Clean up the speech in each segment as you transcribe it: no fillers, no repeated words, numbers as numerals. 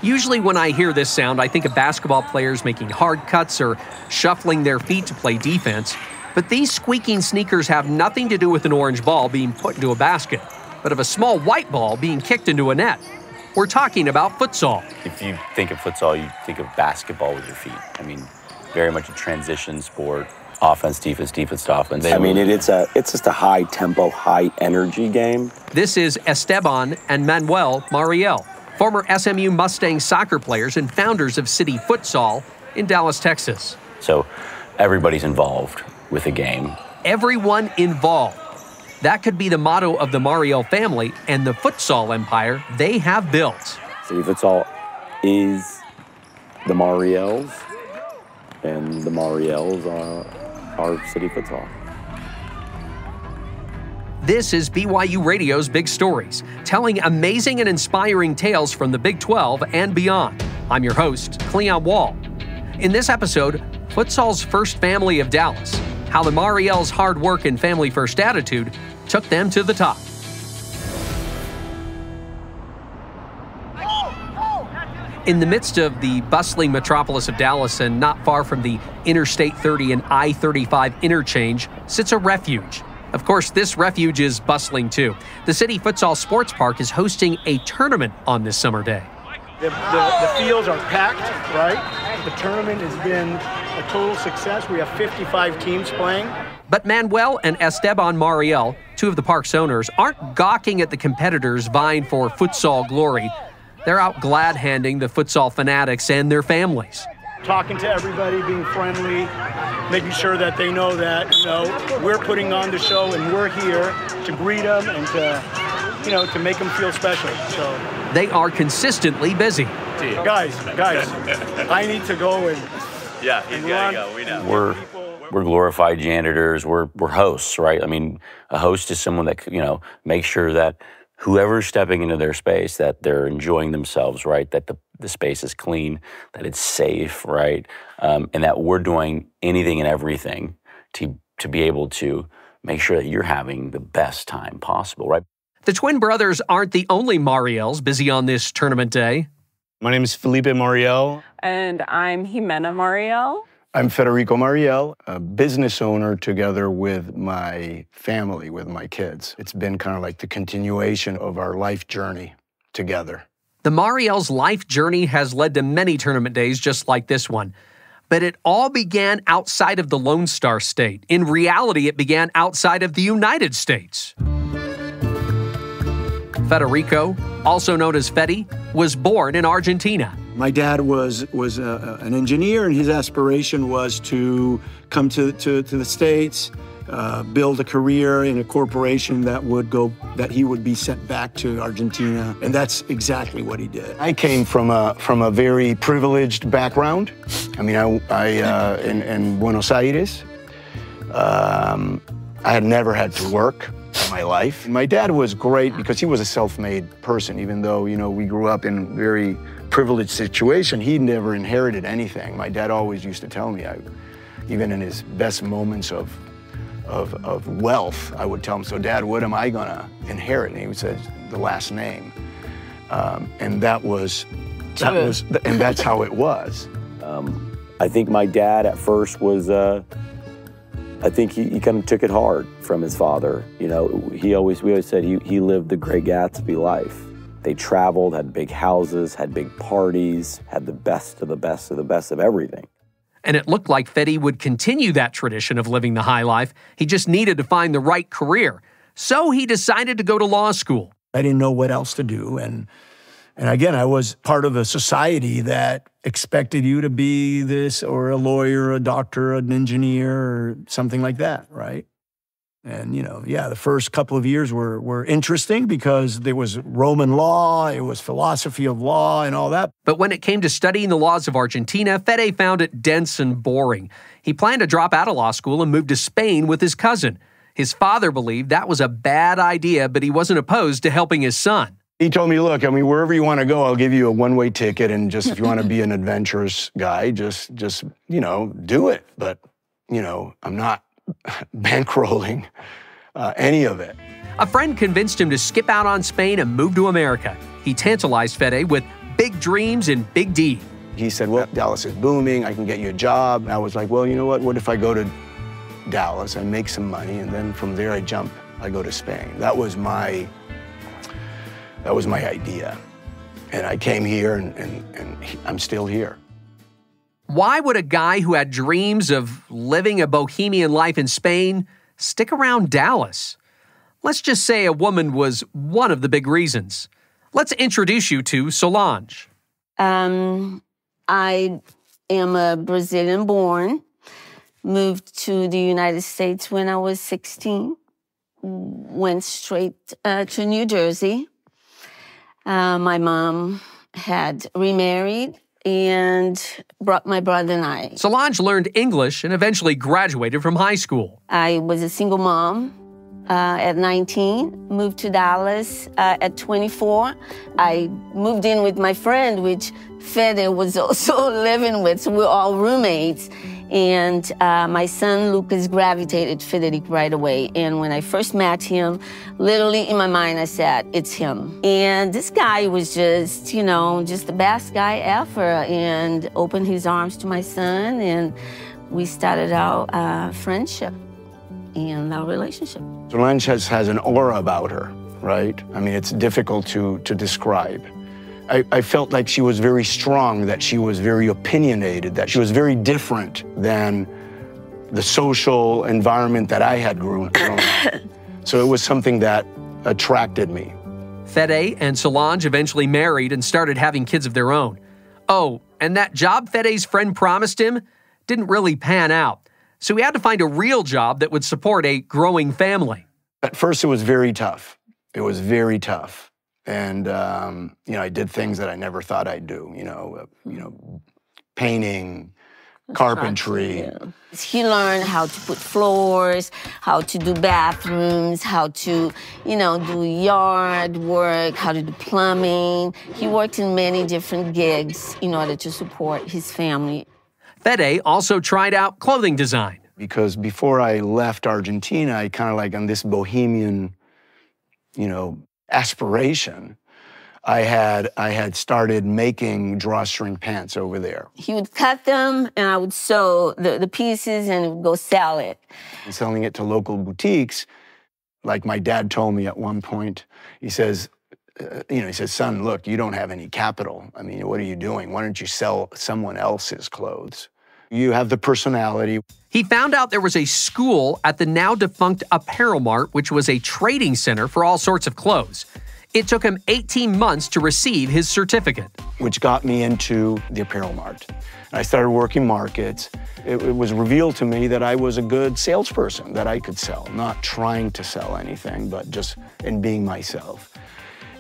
Usually when I hear this sound, I think of basketball players making hard cuts or shuffling their feet to play defense. But these squeaking sneakers have nothing to do with an orange ball being put into a basket, but of a small white ball being kicked into a net. We're talking about futsal. If you think of futsal, you think of basketball with your feet. I mean, very much a transition sport. Offense, defense, defense to offense. I mean, it's just a high-tempo, high-energy game. This is Esteban and Manuel Mariel, former SMU Mustang soccer players and founders of City Futsal in Dallas, Texas. So everybody's involved with the game. Everyone involved. That could be the motto of the Mariel family and the futsal empire they have built. City Futsal is the Mariels, and the Mariels are City Futsal. This is BYU Radio's Big Stories, telling amazing and inspiring tales from the Big 12 and beyond. I'm your host, Cleon Wall. In this episode, futsal's first family of Dallas, how the Mariels' hard work and family-first attitude took them to the top. In the midst of the bustling metropolis of Dallas and not far from the Interstate 30 and I-35 interchange sits a refuge. Of course, this refuge is bustling too. The City Futsal Sports Park is hosting a tournament on this summer day. The fields are packed, right? The tournament has been a total success. We have 55 teams playing. But Manuel and Esteban Mariel, two of the park's owners, aren't gawking at the competitors vying for futsal glory. They're out glad-handing the futsal fanatics and their families. Talking to everybody, being friendly, making sure that they know that, we're putting on the show and we're here to greet them and to make them feel special. So they are consistently busy. Guys, I need to go and yeah, he's got to go. We know. We're glorified janitors. We're hosts, right? I mean, a host is someone that makes sure that whoever's stepping into their space, that they're enjoying themselves, right? That the space is clean, that it's safe, right? And that we're doing anything and everything to be able to make sure that you're having the best time possible, right? The twin brothers aren't the only Mariels busy on this tournament day. My name is Felipe Mariel. And I'm Ximena Mariel. I'm Federico Mariel, a business owner together with my family, with my kids. It's been kind of like the continuation of our life journey together. The Mariels' life journey has led to many tournament days just like this one. But it all began outside of the Lone Star State. In reality, it began outside of the United States. Federico, also known as Fedi, was born in Argentina. My dad was an engineer, and his aspiration was to come to the States, build a career in a corporation that he would be sent back to Argentina, and that's exactly what he did. I came from a very privileged background. I mean, in Buenos Aires, I had never had to work in my life. My dad was great because he was a self-made person, even though, we grew up in very privileged situation. He never inherited anything. My dad always used to tell me, even in his best moments of wealth, I would tell him, "So Dad, what am I gonna inherit?" And he would say, "The last name." And that's how it was. I think my dad at first was, I think he kind of took it hard from his father. We always said he lived the Great Gatsby life. They traveled, had big houses, had big parties, had the best of the best of the best of everything. And it looked like Fedi would continue that tradition of living the high life. He just needed to find the right career. So he decided to go to law school. I didn't know what else to do, and again, I was part of a society that expected you to be this, or a lawyer, a doctor, an engineer, or something like that, right? And, the first couple of years were interesting because there was Roman law, it was philosophy of law and all that. But when it came to studying the laws of Argentina, Fede found it dense and boring. He planned to drop out of law school and move to Spain with his cousin. His father believed that was a bad idea, but he wasn't opposed to helping his son. He told me, "Look, wherever you want to go, I'll give you a one-way ticket, and just if you want to be an adventurous guy, just do it. But, I'm not bankrolling any of it." A friend convinced him to skip out on Spain and move to America. He tantalized Fede with big dreams and big D. He said, well, Dallas is booming, I can get you a job. And I was like, well, you know what if I go to Dallas, I make some money, and then from there I go to Spain. That was my idea. And I came here, and I'm still here. Why would a guy who had dreams of living a bohemian life in Spain stick around Dallas? Let's just say a woman was one of the big reasons. Let's introduce you to Solange. I am a Brazilian born, moved to the United States when I was 16, went straight to New Jersey. My mom had remarried and brought my brother and I. Solange learned English and eventually graduated from high school. I was a single mom at 19, moved to Dallas at 24. I moved in with my friend, which Fede was also living with, so we're all roommates. And my son, Lucas, gravitated Federico right away. And when I first met him, literally in my mind, I said, it's him. And this guy was just, just the best guy ever, and opened his arms to my son, and we started our friendship and our relationship. Solange has an aura about her, right? I mean, it's difficult to describe. I felt like she was very strong, that she was very opinionated, that she was very different than the social environment that I had grown up. So it was something that attracted me. Fede and Solange eventually married and started having kids of their own. Oh, and that job Fede's friend promised him didn't really pan out. So he had to find a real job that would support a growing family. At first, it was very tough. It was very tough. And, I did things that I never thought I'd do, painting, carpentry. Yeah. He learned how to put floors, how to do bathrooms, how to, do yard work, how to do plumbing. He worked in many different gigs in order to support his family. Fede also tried out clothing design. Because before I left Argentina, I kind of like on this bohemian, aspiration, I had started making drawstring pants over there. He would cut them, and I would sew the pieces and go sell it. And selling it to local boutiques, like my dad told me at one point, he says, son, look, you don't have any capital. I mean, what are you doing? Why don't you sell someone else's clothes? You have the personality. He found out there was a school at the now defunct Apparel Mart, which was a trading center for all sorts of clothes. It took him 18 months to receive his certificate. Which got me into the Apparel Mart. I started working markets. It was revealed to me that I was a good salesperson, that I could sell, not trying to sell anything, but just in being myself.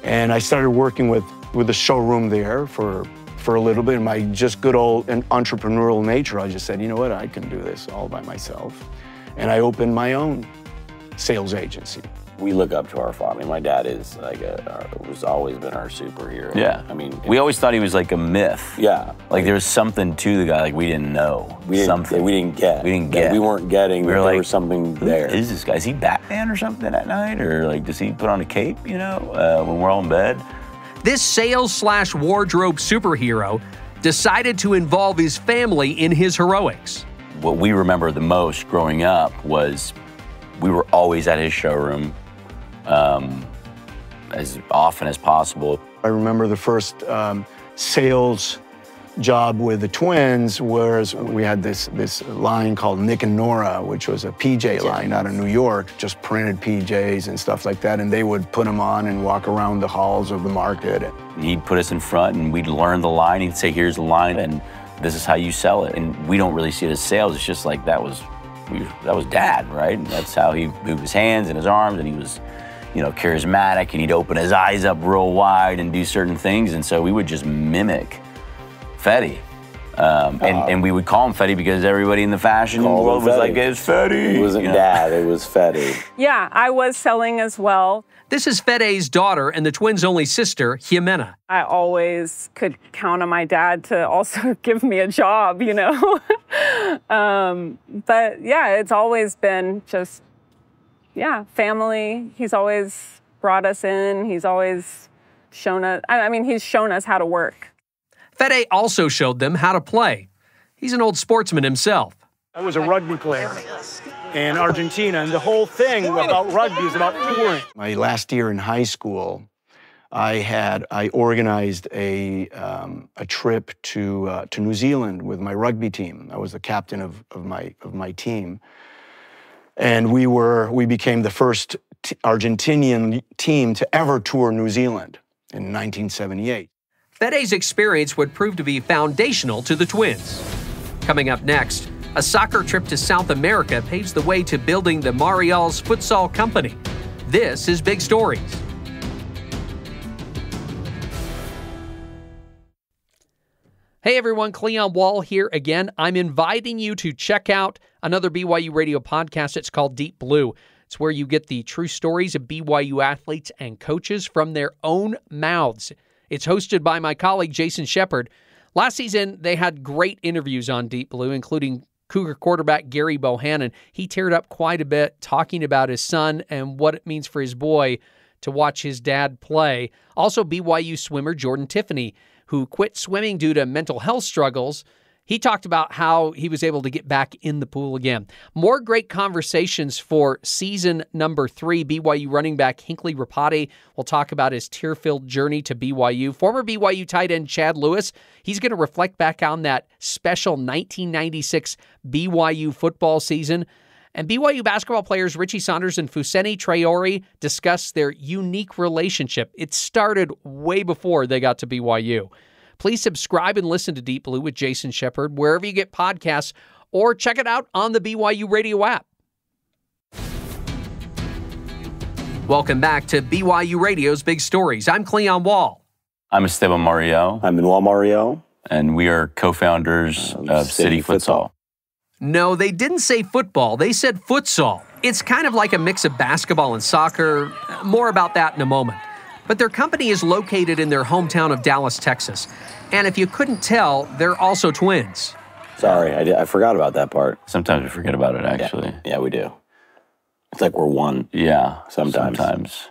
And I started working with the showroom there for a little bit. In my just good old entrepreneurial nature, I just said, you know what, I can do this all by myself. And I opened my own sales agency. We look up to our father. My dad is like was always been our superhero. Yeah. I mean, we always thought he was like a myth. Yeah. Like there was something to the guy like we didn't know. We didn't get. We weren't getting. We were there like, was something there. Who is this guy? Is he Batman or something at night? Or like, does he put on a cape, when we're all in bed? This sales/wardrobe superhero decided to involve his family in his heroics. What we remember the most growing up was we were always at his showroom as often as possible. I remember the first sales job with the twins, whereas we had this line called Nick and Nora, which was a PJ line out of New York, just printed PJs and stuff like that, and they would put them on and walk around the halls of the market. He'd put us in front and we'd learn the line. He'd say, here's the line and this is how you sell it. And we don't really see it as sales. It's just like that was Dad, right? And that's how he moved his hands and his arms, and he was, charismatic, and he'd open his eyes up real wide and do certain things. And so we would just mimic Fede. And we would call him Fede because everybody in the fashion world was like, it's Fede. It wasn't Dad, it was Fede. Yeah, I was selling as well. This is Fede's daughter and the twins' only sister, Ximena. I always could count on my dad to also give me a job, But yeah, it's always been just, family. He's always brought us in. He's always shown us, he's shown us how to work. Fede also showed them how to play. He's an old sportsman himself. I was a rugby player in Argentina, and the whole thing about rugby is about touring. My last year in high school, I organized a trip to New Zealand with my rugby team. I was the captain of my team, and we became the first Argentinian team to ever tour New Zealand in 1978. Fede's experience would prove to be foundational to the Twins. Coming up next, a soccer trip to South America paves the way to building the Mariel's futsal company. This is Big Stories. Hey everyone, Cleon Wall here again. I'm inviting you to check out another BYU radio podcast. It's called Deep Blue. It's where you get the true stories of BYU athletes and coaches from their own mouths. It's hosted by my colleague, Jason Shepard. Last season, they had great interviews on Deep Blue, including Cougar quarterback Gary Bohannon. He teared up quite a bit talking about his son and what it means for his boy to watch his dad play. Also, BYU swimmer Jordan Tiffany, who quit swimming due to mental health struggles. He talked about how he was able to get back in the pool again. More great conversations for season number 3. BYU running back Hinckley Rapati will talk about his tear-filled journey to BYU. Former BYU tight end Chad Lewis, he's going to reflect back on that special 1996 BYU football season. And BYU basketball players Richie Saunders and Fuseni Traore discuss their unique relationship. It started way before they got to BYU. Please subscribe and listen to Deep Blue with Jason Shepard wherever you get podcasts, or check it out on the BYU radio app. Welcome back to BYU Radio's Big Stories. I'm Cleon Wall. I'm Esteban Mariel. I'm Manuel Mariel. And we are co-founders of City Futsal. No, they didn't say football. They said futsal. It's kind of like a mix of basketball and soccer. More about that in a moment. But their company is located in their hometown of Dallas, Texas. And if you couldn't tell, they're also twins. Sorry, I forgot about that part. Sometimes we forget about it, actually. Yeah, we do. It's like we're one. Yeah, sometimes.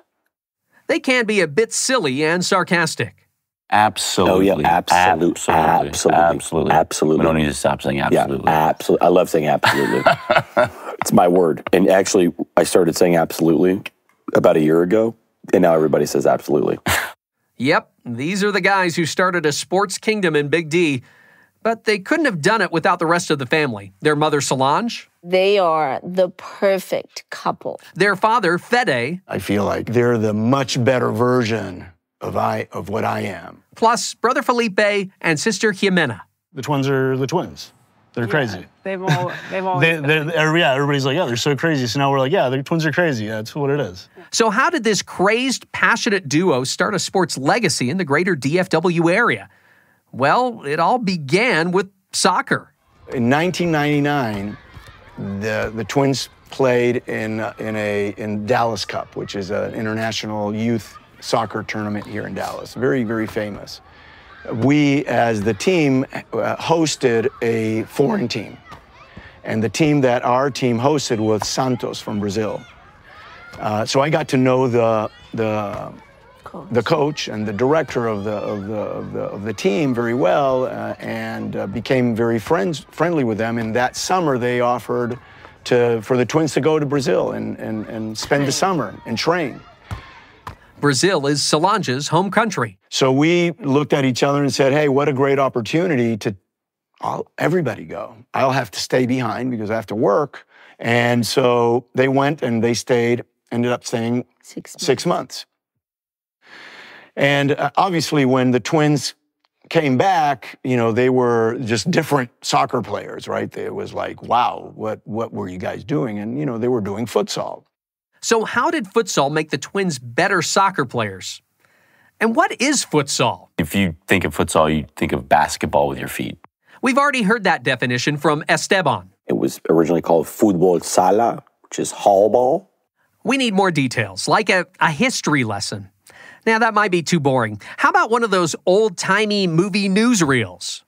They can be a bit silly and sarcastic. Absolutely. Oh, yeah, absolutely. We don't need to stop saying absolutely. Yeah, absolutely. I love saying absolutely. It's my word. And actually, I started saying absolutely about a year ago. And now everybody says absolutely. Yep, these are the guys who started a sports kingdom in Big D, but they couldn't have done it without the rest of the family. Their mother, Solange. They are the perfect couple. Their father, Fede. I feel like they're the much better version of what I am. Plus, brother Felipe and sister Ximena. The twins are the twins. They're crazy. They've always everybody's like, yeah, they're so crazy. So now we're like, yeah, the twins are crazy. That's what it is. So how did this crazed, passionate duo start a sports legacy in the greater DFW area? Well, it all began with soccer. In 1999, the twins played in Dallas Cup, which is an international youth soccer tournament here in Dallas. Very, very famous. We, as the team, hosted a foreign team. And the team that our team hosted was Santos from Brazil. So I got to know the coach and the director of the team very well, and became very friendly with them. And that summer, they offered for the twins to go to Brazil and spend the summer and train. Brazil is Solange's home country. So we looked at each other and said, hey, what a great opportunity to everybody go. I'll have to stay behind because I have to work. And so they went and they stayed, ended up staying 6 months. And obviously when the twins came back, you know, they were just different soccer players, right? It was like, wow, what were you guys doing? And, you know, they were doing futsal. So how did futsal make the twins better soccer players? And what is futsal? If you think of futsal, you think of basketball with your feet. We've already heard that definition from Esteban. It was originally called fútbol sala, which is hall ball. We need more details, like a history lesson. Now, that might be too boring. How about one of those old-timey movie newsreels?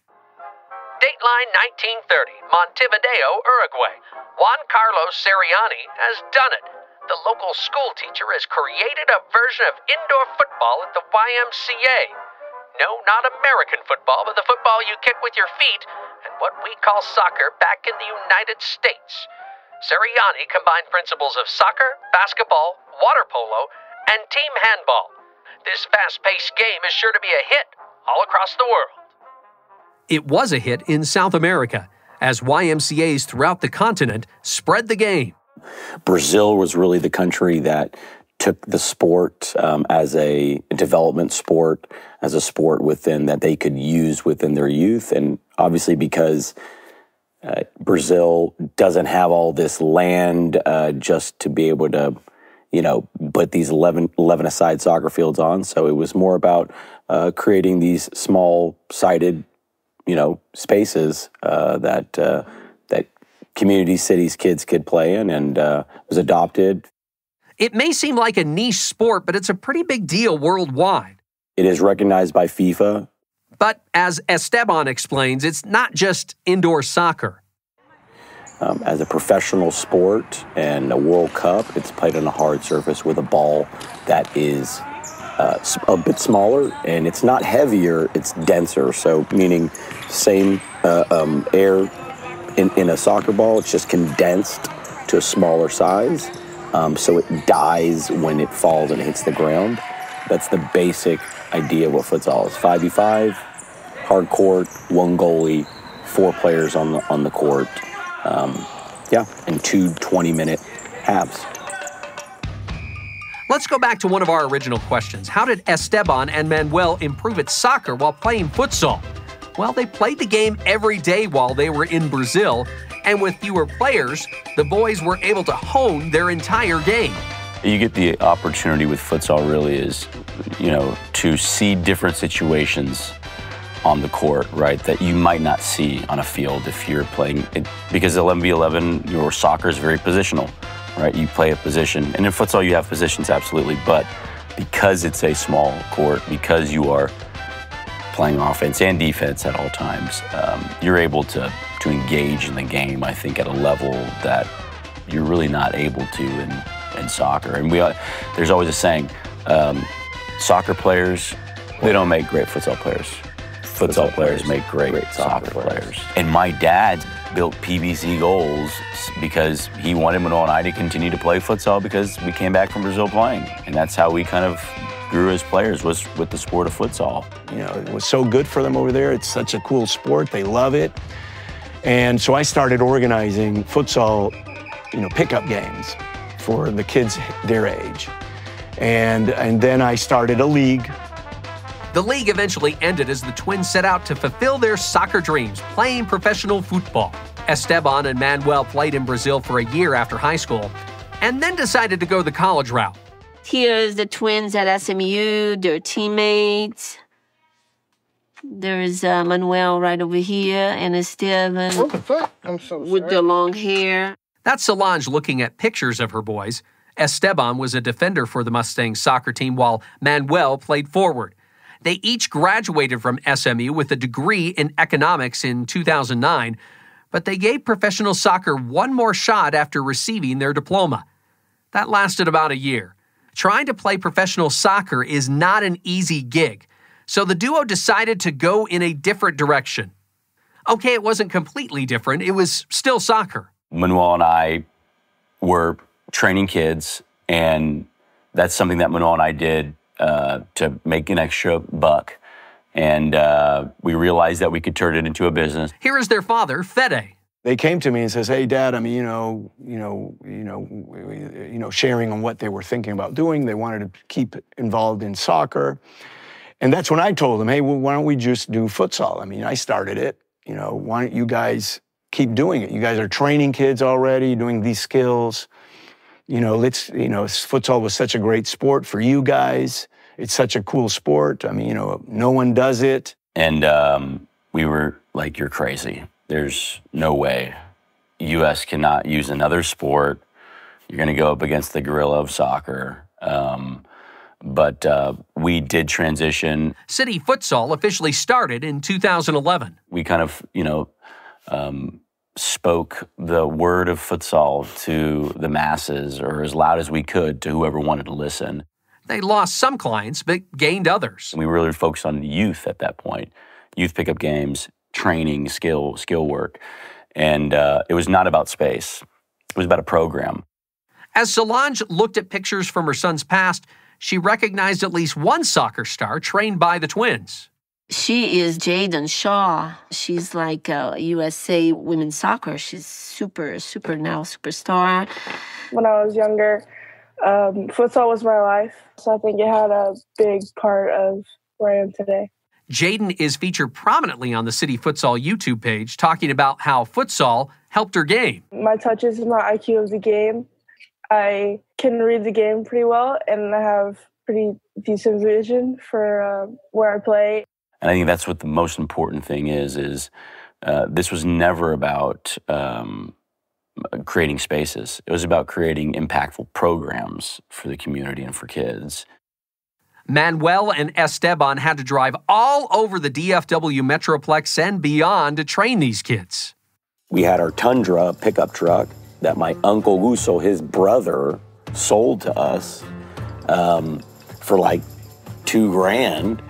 Dateline 1930, Montevideo, Uruguay. Juan Carlos Seriani has done it. The local school teacher has created a version of indoor football at the YMCA. No, not American football, but the football you kick with your feet, and what we call soccer back in the United States. Sirianni combined principles of soccer, basketball, water polo, and team handball. This fast-paced game is sure to be a hit all across the world. It was a hit in South America, as YMCAs throughout the continent spread the game. Brazil was really the country that took the sport as a development sport, as a sport within that they could use within their youth. And obviously because Brazil doesn't have all this land just to be able to, put these 11-a-side soccer fields on. So it was more about creating these small-sided, spaces that community cities kids could play in, and was adopted. It may seem like a niche sport, but it's a pretty big deal worldwide. It is recognized by FIFA. But as Esteban explains, it's not just indoor soccer. As a professional sport and a World Cup, it's played on a hard surface with a ball that is a bit smaller, and it's not heavier, it's denser. So meaning same air in a soccer ball, it's just condensed to a smaller size. So it dies when it falls and hits the ground. That's the basic idea of what futsal is. 5v5, hard court, one goalie, 4 players on the court. And 2 20-minute halves. Let's go back to one of our original questions. How did Esteban and Manuel improve at soccer while playing futsal? Well, they played the game every day while they were in Brazil, and with fewer players, the boys were able to hone their entire game. You get the opportunity with futsal really is, to see different situations on the court, right, that you might not see on a field if you're playing it, because 11v11, your soccer is very positional, right? You play a position, and in futsal you have positions, absolutely, but because it's a small court, because you are playing offense and defense at all times, you're able to engage in the game, I think, at a level that you're really not able to in soccer. And there's always a saying, soccer players, they don't make great futsal players. Futsal players make great soccer players. And my dad built PVC goals because he wanted Manuel and I to continue to play futsal because we came back from Brazil playing. And that's how we kind of grew as players, was with the sport of futsal. It was so good for them over there. It's such a cool sport. They love it. And so I started organizing futsal, pickup games for the kids their age. And then I started a league. The league eventually ended as the twins set out to fulfill their soccer dreams, playing professional football. Esteban and Manuel played in Brazil for a year after high school, and then decided to go the college route. Here's the twins at SMU, their teammates. There's Manuel right over here, and Esteban with the long hair. That's Solange looking at pictures of her boys. Esteban was a defender for the Mustangs soccer team, while Manuel played forward. They each graduated from SMU with a degree in economics in 2009, but they gave professional soccer one more shot after receiving their diploma. That lasted about a year. Trying to play professional soccer is not an easy gig, so the duo decided to go in a different direction. Okay, it wasn't completely different. It was still soccer. Manuel and I were training kids, and that's something that Manuel and I did to make an extra buck. And we realized that we could turn it into a business. Here is their father, Fede. They came to me and says, "Hey, Dad, sharing on what they were thinking about doing. They wanted to keep involved in soccer." And that's when I told them, "Hey, well, why don't we just do futsal? I started it. Why don't you guys keep doing it? You guys are training kids already, doing these skills. Futsal was such a great sport for you guys. It's such a cool sport. No one does it." And we were like, "You're crazy. There's no way. U.S. cannot use another sport. You're going to go up against the gorilla of soccer." But we did transition. City Futsal officially started in 2011. We kind of, spoke the word of futsal to the masses, or as loud as we could to whoever wanted to listen. They lost some clients, but gained others. We really focused on youth at that point. Youth pickup games, training, skill work. And it was not about space. It was about a program. As Solange looked at pictures from her son's past, she recognized at least one soccer star trained by the twins. She is Jaden Shaw. She's like USA women's soccer. She's super now, superstar. When I was younger, futsal was my life. So I think it had a big part of where I am today. Jaden is featured prominently on the City Futsal YouTube page, talking about how futsal helped her game. My touches and my IQ of the game. I can read the game pretty well, and I have pretty decent vision for where I play. And I think that's what the most important thing is this was never about creating spaces. It was about creating impactful programs for the community and for kids. Manuel and Esteban had to drive all over the DFW Metroplex and beyond to train these kids. We had our Tundra pickup truck that my Uncle Guso, his brother, sold to us for like $2,000.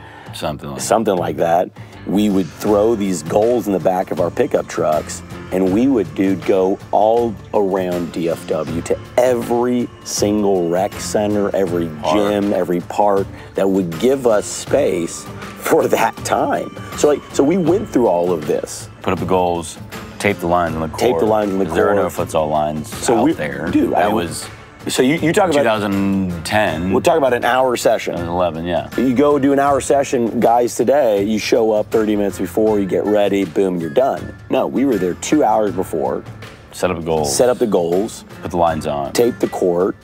Something like that. We would throw these goals in the back of our pickup trucks, and we would, go all around DFW to every single rec center, every gym, every park that would give us space for that time. So we went through all of this. Put up the goals, tape the lines on the court. There are no futsal lines out there. Dude, that was... So you talk about 2010. We'll talk about an hour session. 2011, yeah. You go do an hour session, guys. Today, you show up 30 minutes before, you get ready, boom, you're done. No, we were there 2 hours before. Set up the goals. Set up the goals. Put the lines on. Tape the court,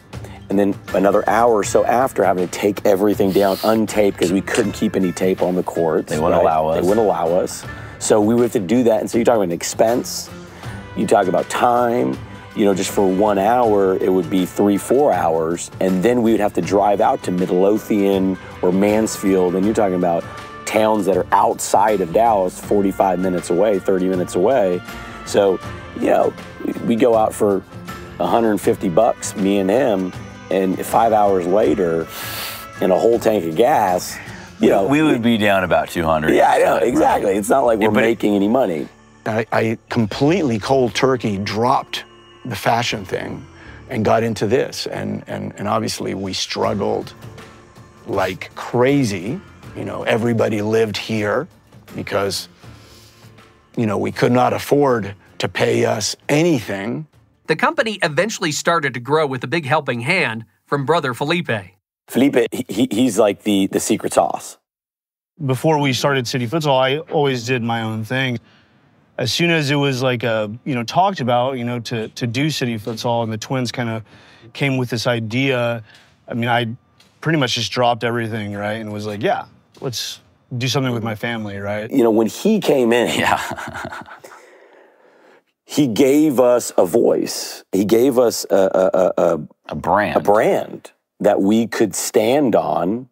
and then another hour or so after, having to take everything down, untape, because we couldn't keep any tape on the court. They wouldn't allow us. They wouldn't allow us. So we would have to do that. And so you talk about an expense. You talk about time. Just for 1 hour, it would be 3-4 hours, and then we would have to drive out to Midlothian or Mansfield, and you're talking about towns that are outside of Dallas, 45 minutes away, 30 minutes away. So, we go out for $150, me and him, and 5 hours later, in a whole tank of gas, we would be down about 200. Yeah, I know, exactly. It's not like we're making any money. I completely cold turkey dropped the fashion thing and got into this. And obviously we struggled like crazy. Everybody lived here because, we could not afford to pay us anything. The company eventually started to grow with a big helping hand from brother Felipe. Felipe, he's like the secret sauce. Before we started City Futsal, I always did my own thing. As soon as it was like, talked about, to do City Futsal, and the twins kind of came with this idea, I pretty much just dropped everything, right? And was like, yeah, let's do something with my family, right? When he came in, he gave us a voice. He gave us a brand. A brand that we could stand on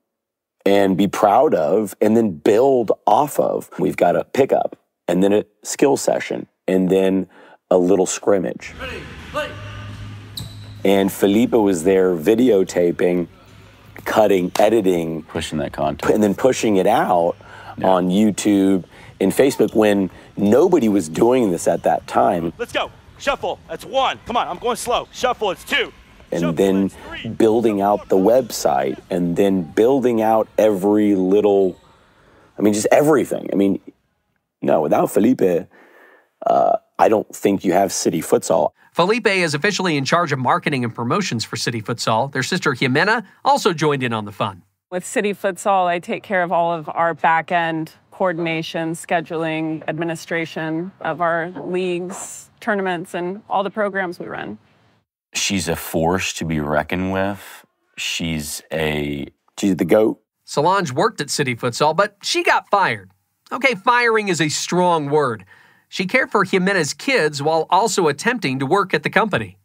and be proud of and then build off of. We've got a pickup, and then a skill session, and then a little scrimmage. Ready, play. And Felipe was there videotaping, cutting, editing. Pushing that content. And then pushing it out on YouTube and Facebook when nobody was doing this at that time. Let's go. Shuffle. That's 1. Come on, I'm going slow. Shuffle. It's 2. And Shuffle, then building out the website, and then building out every little, just everything. No, without Felipe, I don't think you have City Futsal. Felipe is officially in charge of marketing and promotions for City Futsal. Their sister Ximena also joined in on the fun. With City Futsal, I take care of all of our back-end coordination, scheduling, administration of our leagues, tournaments, and all the programs we run. She's a force to be reckoned with. She's the GOAT. Solange worked at City Futsal, but she got fired. Okay, firing is a strong word. She cared for Ximena's kids while also attempting to work at the company.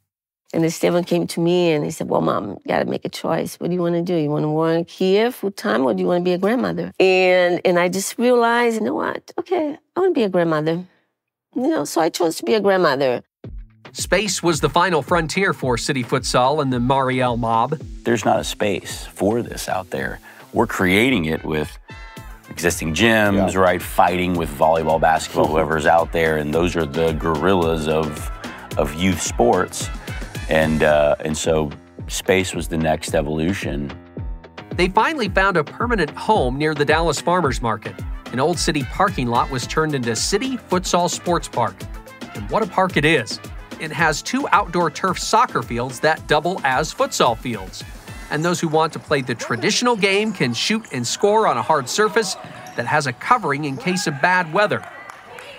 And Esteban came to me and he said, well, Mom, you got to make a choice. What do you want to do? You want to work here full-time, or do you want to be a grandmother? And I just realized, you know what? Okay, I want to be a grandmother. So I chose to be a grandmother. Space was the final frontier for City Futsal and the Mariel mob. There's not a space for this out there. We're creating it with existing gyms, right? Fighting with volleyball, basketball, whoever's out there, and those are the gorillas of youth sports. And so space was the next evolution. They finally found a permanent home near the Dallas Farmers Market. An old city parking lot was turned into City Futsal Sports Park. And what a park it is. It has 2 outdoor turf soccer fields that double as futsal fields. And those who want to play the traditional game can shoot and score on a hard surface that has a covering in case of bad weather.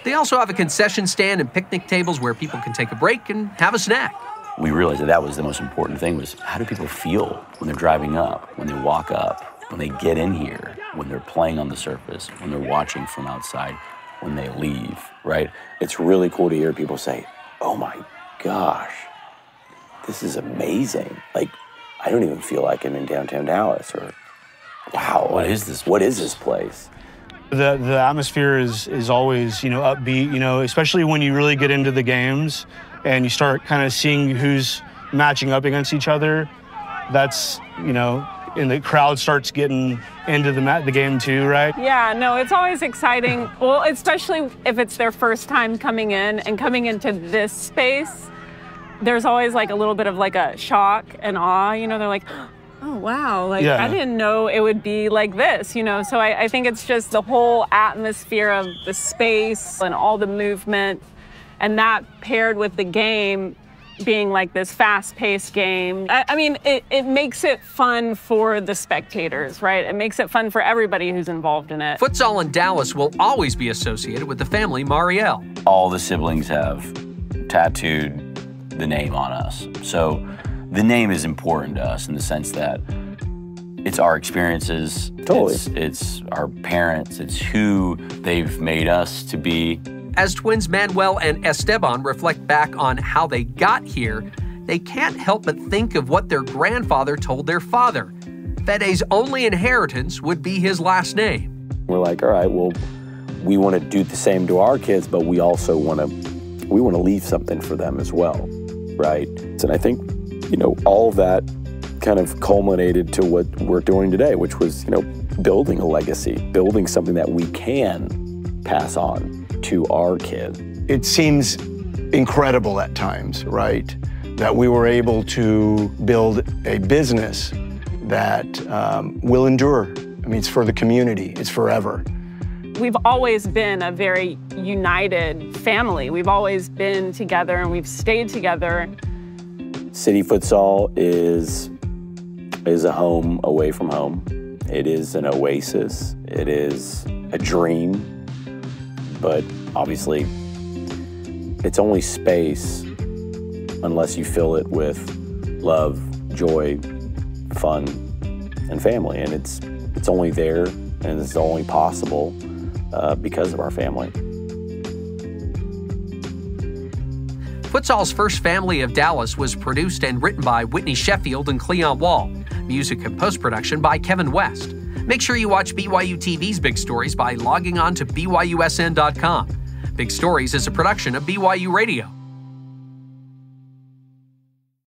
They also have a concession stand and picnic tables where people can take a break and have a snack. We realized that was the most important thing, was how do people feel when they're driving up, when they walk up, when they get in here, when they're playing on the surface, when they're watching from outside, when they leave, right? It's really cool to hear people say, oh my gosh, this is amazing. Like, I don't even feel like I'm in downtown Dallas, or wow, what is this place? What is this place? The atmosphere is always, upbeat, especially when you really get into the games and you start kind of seeing who's matching up against each other. That's, and the crowd starts getting into the game too, right? Yeah, no, it's always exciting. Well, especially if it's their first time coming in and coming into this space, there's always like a little bit of like a shock and awe, they're like, oh, wow, I didn't know it would be like this, So I think it's just the whole atmosphere of the space and all the movement, and that paired with the game being like this fast-paced game. I mean, it makes it fun for the spectators, right? It makes it fun for everybody who's involved in it. Futsal in Dallas will always be associated with the family Mariel. All the siblings have tattooed the name on us. So the name is important to us in the sense that it's our experiences, it's our parents, it's who they've made us to be. As twins Manuel and Esteban reflect back on how they got here, they can't help but think of what their grandfather told their father. Fede's only inheritance would be his last name. We're like, all right, well, we want to do the same to our kids, but we also want to leave something for them as well, right? And I think, all of that kind of culminated to what we're doing today, which was, building a legacy, building something that we can pass on to our kid. It seems incredible at times, right? That we were able to build a business that will endure. I mean, it's for the community, it's forever. We've always been a very united family. We've always been together and we've stayed together. City Futsal is a home away from home. It is an oasis. It is a dream. But obviously, it's only space unless you fill it with love, joy, fun, and family. And it's only there, and it's only possible because of our family. Futsal's First Family of Dallas was produced and written by Whitney Sheffield and Cleon Wall. Music and post-production by Kevin West. Make sure you watch BYUTV's Big Stories by logging on to BYUSN.com. Big Stories is a production of BYU Radio.